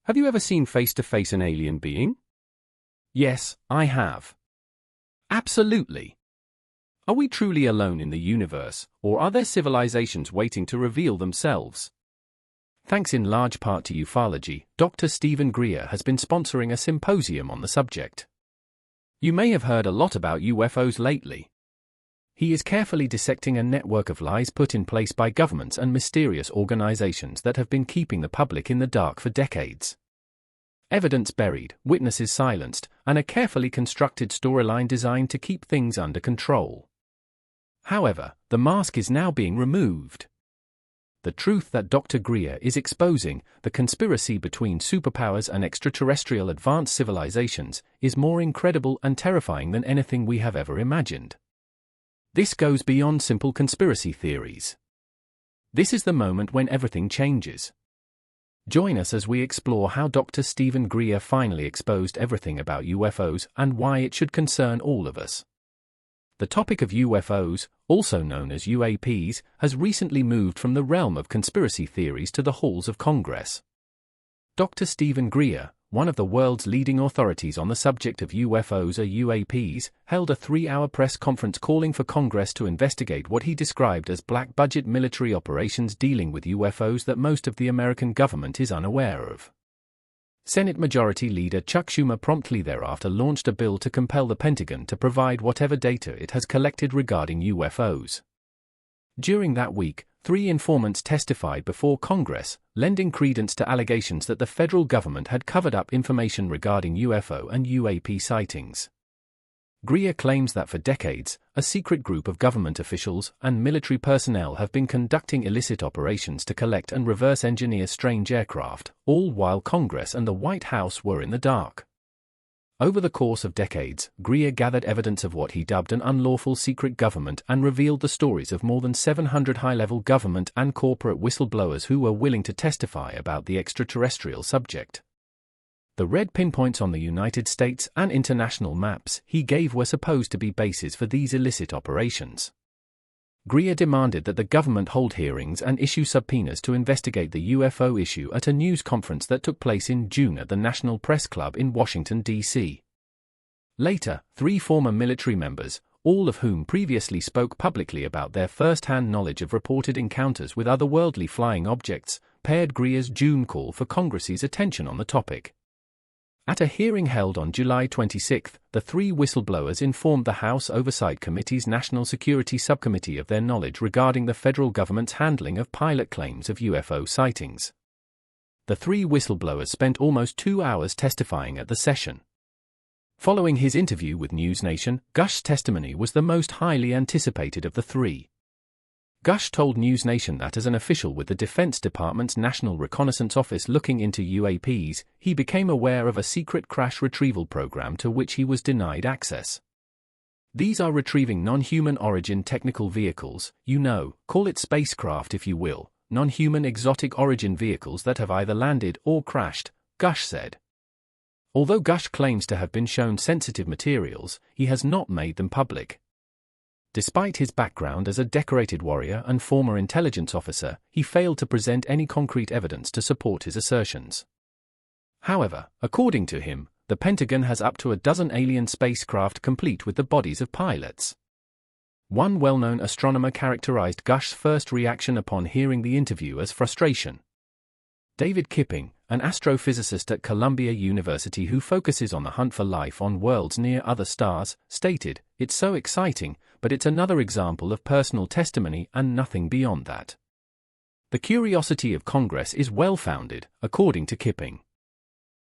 Have you ever seen face-to-face an alien being? Yes, I have. Absolutely. Are we truly alone in the universe, or are there civilizations waiting to reveal themselves? Thanks in large part to ufology, Dr. Stephen Greer has been sponsoring a symposium on the subject. You may have heard a lot about UFOs lately. He is carefully dissecting a network of lies put in place by governments and mysterious organizations that have been keeping the public in the dark for decades. Evidence buried, witnesses silenced, and a carefully constructed storyline designed to keep things under control. However, the mask is now being removed. The truth that Dr. Greer is exposing, the conspiracy between superpowers and extraterrestrial advanced civilizations, is more incredible and terrifying than anything we have ever imagined. This goes beyond simple conspiracy theories. This is the moment when everything changes. Join us as we explore how Dr. Stephen Greer finally exposed everything about UFOs and why it should concern all of us. The topic of UFOs, also known as UAPs, has recently moved from the realm of conspiracy theories to the halls of Congress. Dr. Stephen Greer, one of the world's leading authorities on the subject of UFOs or UAPs, held a 3-hour press conference calling for Congress to investigate what he described as black-budget military operations dealing with UFOs that most of the American government is unaware of. Senate Majority Leader Chuck Schumer promptly thereafter launched a bill to compel the Pentagon to provide whatever data it has collected regarding UFOs. During that week, 3 informants testified before Congress, lending credence to allegations that the federal government had covered up information regarding UFO and UAP sightings. Greer claims that for decades, a secret group of government officials and military personnel have been conducting illicit operations to collect and reverse engineer strange aircraft, all while Congress and the White House were in the dark. Over the course of decades, Greer gathered evidence of what he dubbed an unlawful secret government and revealed the stories of more than 700 high-level government and corporate whistleblowers who were willing to testify about the extraterrestrial subject. The red pinpoints on the United States and international maps he gave were supposed to be bases for these illicit operations. Greer demanded that the government hold hearings and issue subpoenas to investigate the UFO issue at a news conference that took place in June at the National Press Club in Washington, D.C. Later, 3 former military members, all of whom previously spoke publicly about their first-hand knowledge of reported encounters with otherworldly flying objects, paired Greer's June call for Congress's attention on the topic. At a hearing held on July 26, the 3 whistleblowers informed the House Oversight Committee's National Security Subcommittee of their knowledge regarding the federal government's handling of pilot claims of UFO sightings. The 3 whistleblowers spent almost 2 hours testifying at the session. Following his interview with NewsNation, Gush's testimony was the most highly anticipated of the 3. Gush told NewsNation that as an official with the Defense Department's National Reconnaissance Office looking into UAPs, he became aware of a secret crash retrieval program to which he was denied access. These are retrieving non-human origin technical vehicles, call it spacecraft if you will, non-human exotic origin vehicles that have either landed or crashed, Gush said. Although Gush claims to have been shown sensitive materials, he has not made them public. Despite his background as a decorated warrior and former intelligence officer, he failed to present any concrete evidence to support his assertions. However, according to him, the Pentagon has up to a dozen alien spacecraft complete with the bodies of pilots. One well-known astronomer characterized Gush's first reaction upon hearing the interview as frustration. David Kipping, an astrophysicist at Columbia University who focuses on the hunt for life on worlds near other stars, stated, "It's so exciting, but it's another example of personal testimony and nothing beyond that." The curiosity of Congress is well-founded, according to Kipping.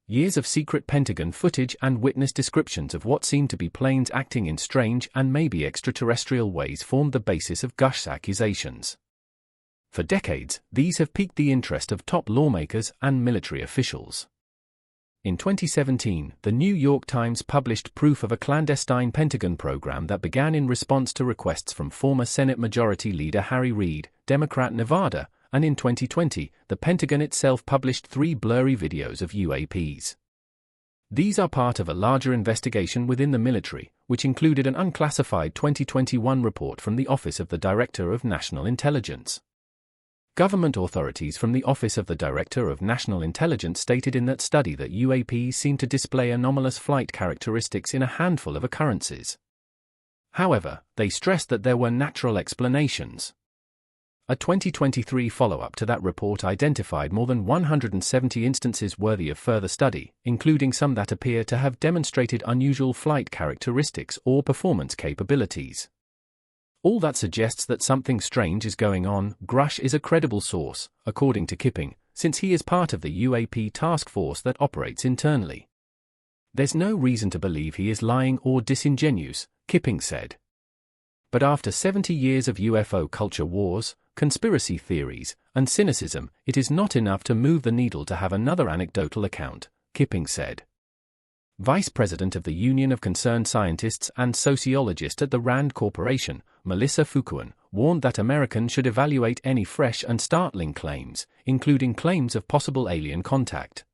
Years of secret Pentagon footage and witness descriptions of what seemed to be planes acting in strange and maybe extraterrestrial ways formed the basis of Gush's accusations. For decades, these have piqued the interest of top lawmakers and military officials. In 2017, the New York Times published proof of a clandestine Pentagon program that began in response to requests from former Senate Majority Leader Harry Reid, Democrat Nevada, and in 2020, the Pentagon itself published 3 blurry videos of UAPs. These are part of a larger investigation within the military, which included an unclassified 2021 report from the Office of the Director of National Intelligence. Government authorities from the Office of the Director of National Intelligence stated in that study that UAPs seem to display anomalous flight characteristics in a handful of occurrences. However, they stressed that there were natural explanations. A 2023 follow-up to that report identified more than 170 instances worthy of further study, including some that appear to have demonstrated unusual flight characteristics or performance capabilities. All that suggests that something strange is going on. Grush is a credible source, according to Kipping, since he is part of the UAP task force that operates internally. There's no reason to believe he is lying or disingenuous, Kipping said. But after 70 years of UFO culture wars, conspiracy theories, and cynicism, it is not enough to move the needle to have another anecdotal account, Kipping said. Vice President of the Union of Concerned Scientists and Sociologist at the RAND Corporation, Melissa Fukuan, warned that Americans should evaluate any fresh and startling claims, including claims of possible alien contact.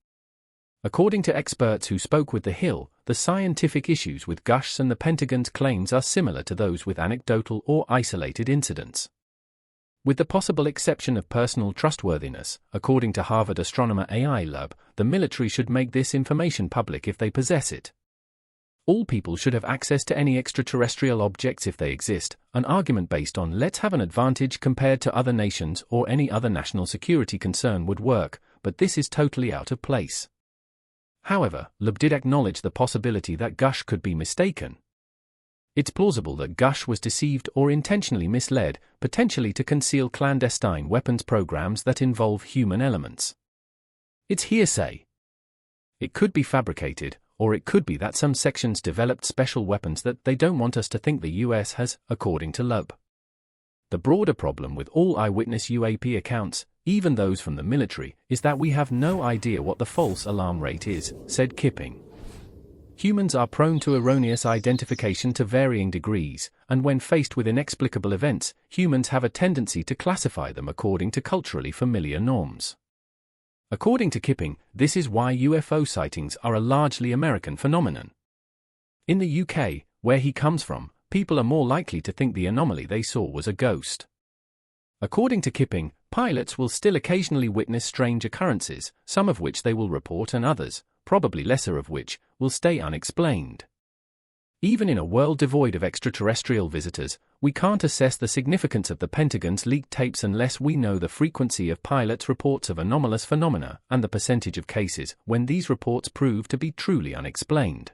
According to experts who spoke with The Hill, the scientific issues with Gush and the Pentagon's claims are similar to those with anecdotal or isolated incidents. With the possible exception of personal trustworthiness, according to Harvard astronomer AI Lab, the military should make this information public if they possess it. All people should have access to any extraterrestrial objects if they exist, an argument based on let's have an advantage compared to other nations or any other national security concern would work, but this is totally out of place. However, Lab did acknowledge the possibility that Gush could be mistaken. It's plausible that Gush was deceived or intentionally misled, potentially to conceal clandestine weapons programs that involve human elements. It's hearsay. It could be fabricated, or it could be that some sections developed special weapons that they don't want us to think the US has, according to Lub. The broader problem with all eyewitness UAP accounts, even those from the military, is that we have no idea what the false alarm rate is, said Kipping. Humans are prone to erroneous identification to varying degrees, and when faced with inexplicable events, humans have a tendency to classify them according to culturally familiar norms. According to Kipping, this is why UFO sightings are a largely American phenomenon. In the UK, where he comes from, people are more likely to think the anomaly they saw was a ghost. According to Kipping, pilots will still occasionally witness strange occurrences, some of which they will report and others, probably lesser of which, will stay unexplained. Even in a world devoid of extraterrestrial visitors, we can't assess the significance of the Pentagon's leaked tapes unless we know the frequency of pilots' reports of anomalous phenomena and the percentage of cases when these reports prove to be truly unexplained.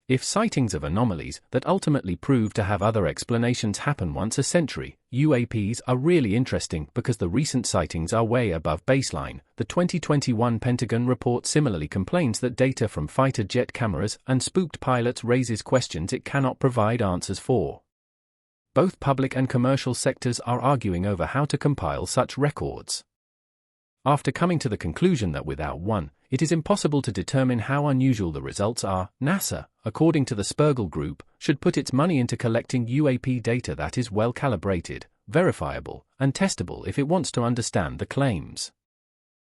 If sightings of anomalies that ultimately prove to have other explanations happen once a century, UAPs are really interesting because the recent sightings are way above baseline. The 2021 Pentagon report similarly complains that data from fighter jet cameras and spooked pilots raises questions it cannot provide answers for. Both public and commercial sectors are arguing over how to compile such records. After coming to the conclusion that without one, it is impossible to determine how unusual the results are, NASA, according to the Spergel Group, should put its money into collecting UAP data that is well calibrated, verifiable, and testable if it wants to understand the claims.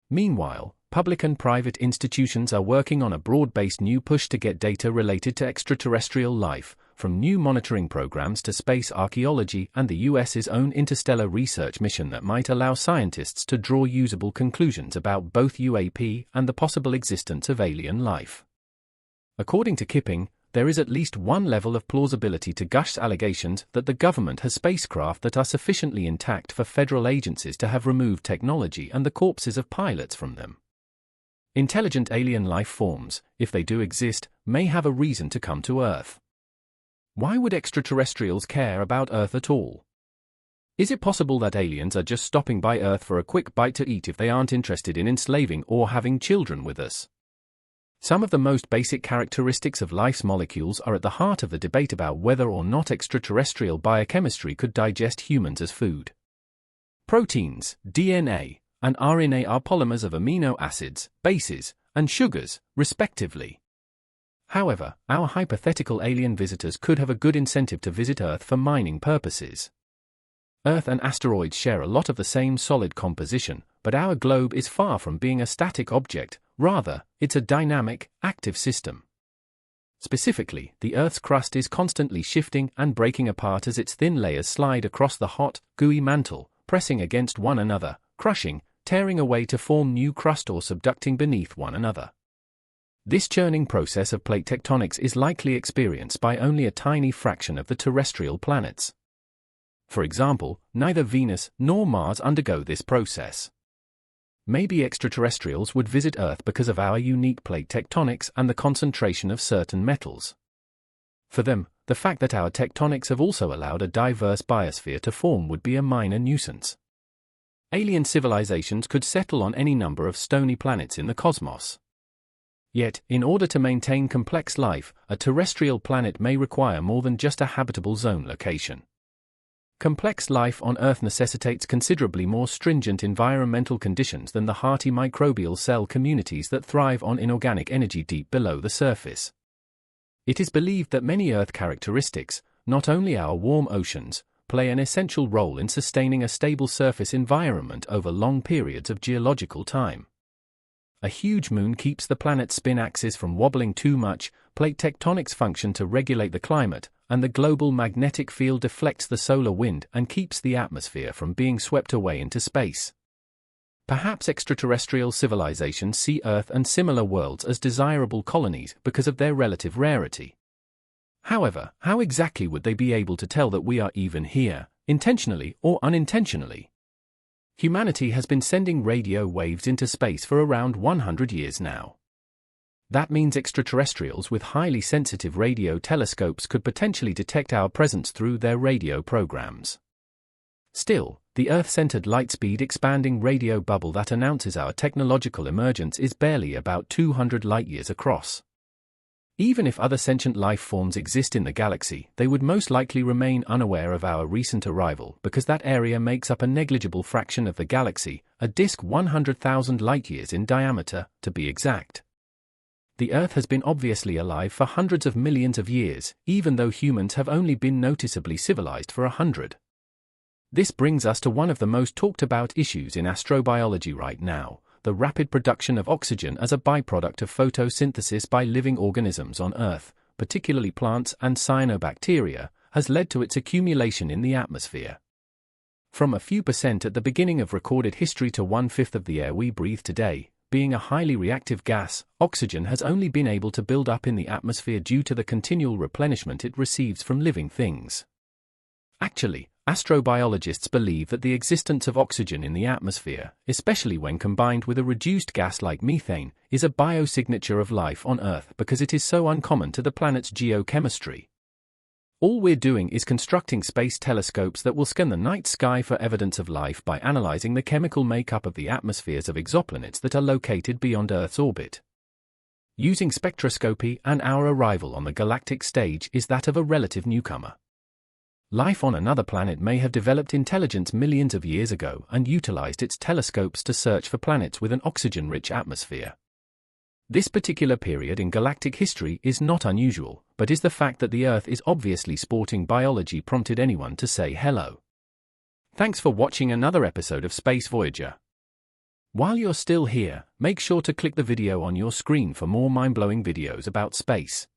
Meanwhile, public and private institutions are working on a broad-based new push to get data related to extraterrestrial life, from new monitoring programs to space archaeology and the US's own interstellar research mission that might allow scientists to draw usable conclusions about both UAP and the possible existence of alien life. According to Kipping, there is at least one level of plausibility to Gush's allegations that the government has spacecraft that are sufficiently intact for federal agencies to have removed technology and the corpses of pilots from them. Intelligent alien life forms, if they do exist, may have a reason to come to Earth. Why would extraterrestrials care about Earth at all? Is it possible that aliens are just stopping by Earth for a quick bite to eat if they aren't interested in enslaving or having children with us? Some of the most basic characteristics of life's molecules are at the heart of the debate about whether or not extraterrestrial biochemistry could digest humans as food. Proteins, DNA, and RNA are polymers of amino acids, bases, and sugars, respectively. However, our hypothetical alien visitors could have a good incentive to visit Earth for mining purposes. Earth and asteroids share a lot of the same solid composition, but our globe is far from being a static object, rather, it's a dynamic, active system. Specifically, the Earth's crust is constantly shifting and breaking apart as its thin layers slide across the hot, gooey mantle, pressing against one another, crushing, tearing away to form new crust or subducting beneath one another. This churning process of plate tectonics is likely experienced by only a tiny fraction of the terrestrial planets. For example, neither Venus nor Mars undergo this process. Maybe extraterrestrials would visit Earth because of our unique plate tectonics and the concentration of certain metals. For them, the fact that our tectonics have also allowed a diverse biosphere to form would be a minor nuisance. Alien civilizations could settle on any number of stony planets in the cosmos. Yet, in order to maintain complex life, a terrestrial planet may require more than just a habitable zone location. Complex life on Earth necessitates considerably more stringent environmental conditions than the hearty microbial cell communities that thrive on inorganic energy deep below the surface. It is believed that many Earth characteristics, not only our warm oceans, play an essential role in sustaining a stable surface environment over long periods of geological time. A huge moon keeps the planet's spin axis from wobbling too much, plate tectonics function to regulate the climate, and the global magnetic field deflects the solar wind and keeps the atmosphere from being swept away into space. Perhaps extraterrestrial civilizations see Earth and similar worlds as desirable colonies because of their relative rarity. However, how exactly would they be able to tell that we are even here, intentionally or unintentionally? Humanity has been sending radio waves into space for around 100 years now. That means extraterrestrials with highly sensitive radio telescopes could potentially detect our presence through their radio programs. Still, the Earth-centered light-speed expanding radio bubble that announces our technological emergence is barely about 200 light-years across. Even if other sentient life forms exist in the galaxy, they would most likely remain unaware of our recent arrival because that area makes up a negligible fraction of the galaxy, a disk 100,000 light-years in diameter, to be exact. The Earth has been obviously alive for hundreds of millions of years, even though humans have only been noticeably civilized for 100. This brings us to one of the most talked about issues in astrobiology right now. The rapid production of oxygen as a byproduct of photosynthesis by living organisms on Earth, particularly plants and cyanobacteria, has led to its accumulation in the atmosphere. From a few percent at the beginning of recorded history to 1/5 of the air we breathe today, being a highly reactive gas, oxygen has only been able to build up in the atmosphere due to the continual replenishment it receives from living things. Actually, astrobiologists believe that the existence of oxygen in the atmosphere, especially when combined with a reduced gas like methane, is a biosignature of life on Earth because it is so uncommon to the planet's geochemistry. All we're doing is constructing space telescopes that will scan the night sky for evidence of life by analyzing the chemical makeup of the atmospheres of exoplanets that are located beyond Earth's orbit. Using spectroscopy, and our arrival on the galactic stage is that of a relative newcomer. Life on another planet may have developed intelligence millions of years ago and utilized its telescopes to search for planets with an oxygen-rich atmosphere. This particular period in galactic history is not unusual, but is the fact that the Earth is obviously sporting biology prompted anyone to say hello. Thanks for watching another episode of Space Voyager. While you're still here, make sure to click the video on your screen for more mind-blowing videos about space.